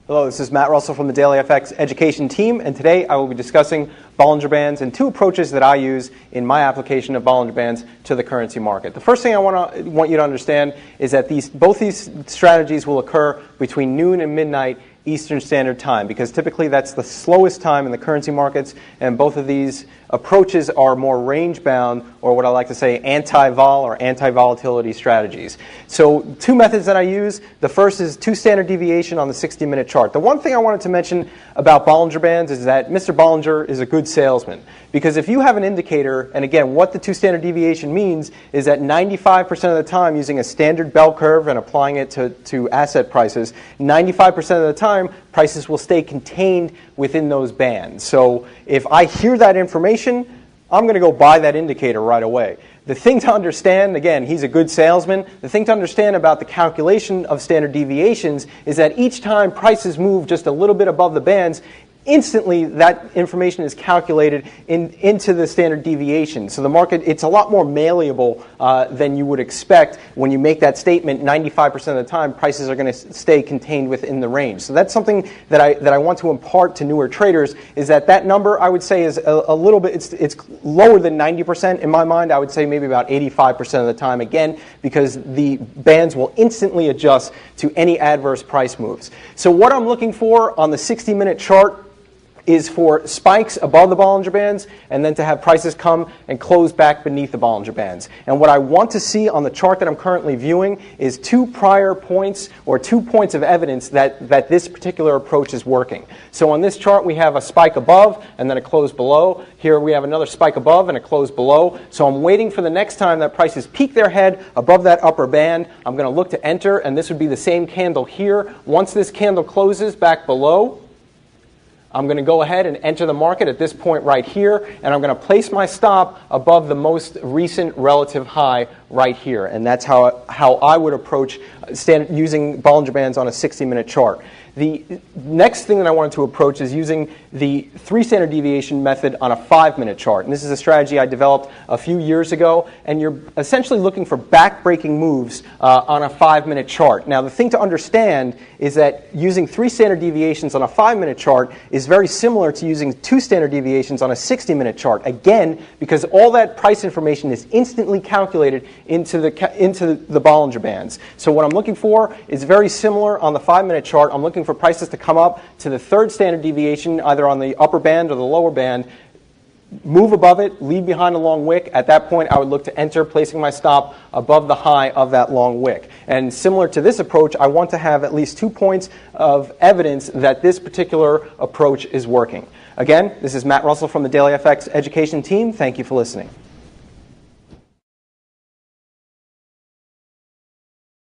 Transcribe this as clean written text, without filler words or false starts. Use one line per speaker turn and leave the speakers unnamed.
Hello, this is Matt Russell from the Daily FX Education team, and today I will be discussing Bollinger Bands and two approaches that I use in my application of Bollinger Bands to the currency market. The first thing I want you to understand is that both these strategies will occur between noon and midnight Eastern Standard Time, because typically that's the slowest time in the currency markets, and both of these approaches are more range-bound, or what I like to say, anti-vol or anti-volatility strategies. So two methods that I use. The first is 2 standard deviation on the 60-minute chart. The one thing I wanted to mention about Bollinger Bands is that Mr. Bollinger is a good salesman, because if you have an indicator, and again, what the 2 standard deviation means is that 95% of the time, using a standard bell curve and applying it to asset prices, 95% of the time, prices will stay contained within those bands. So if I hear that information, I'm going to go buy that indicator right away. The thing to understand, again, he's a good salesman, the thing to understand about the calculation of standard deviations is that each time prices move just a little bit above the bands, instantly that information is calculated into the standard deviation. So the market, it's a lot more malleable than you would expect when you make that statement. 95% of the time, prices are going to stay contained within the range. So that's something that I want to impart to newer traders, is that number, I would say, is a little bit, it's lower than 90% in my mind. I would say maybe about 85% of the time, again, because the bands will instantly adjust to any adverse price moves. So what I'm looking for on the 60-minute chart is for spikes above the Bollinger Bands, and then to have prices come and close back beneath the Bollinger Bands. And what I want to see on the chart that I'm currently viewing is 2 prior points, or 2 points of evidence that this particular approach is working. So on this chart we have a spike above and then a close below. Here we have another spike above and a close below. So I'm waiting for the next time that prices peak their head above that upper band. I'm going to look to enter, and this would be the same candle here. Once this candle closes back below, I'm going to go ahead and enter the market at this point right here, and I'm going to place my stop above the most recent relative high right here. And that's how I would approach using Bollinger Bands on a 60-minute chart. The next thing that I wanted to approach is using the 3 standard deviation method on a 5-minute chart. And this is a strategy I developed a few years ago, and you're essentially looking for back-breaking moves on a 5-minute chart. Now, the thing to understand is that using 3 standard deviations on a 5-minute chart is very similar to using 2 standard deviations on a 60-minute chart. Again, because all that price information is instantly calculated into the Bollinger Bands. So what I'm looking for is very similar on the 5-minute chart. I'm looking for prices to come up to the 3rd standard deviation, either on the upper band or the lower band, move above it, leave behind a long wick. At that point, I would look to enter, placing my stop above the high of that long wick. And similar to this approach, I want to have at least 2 points of evidence that this particular approach is working. Again, this is Matt Russell from the Daily FX Education team. Thank you for listening.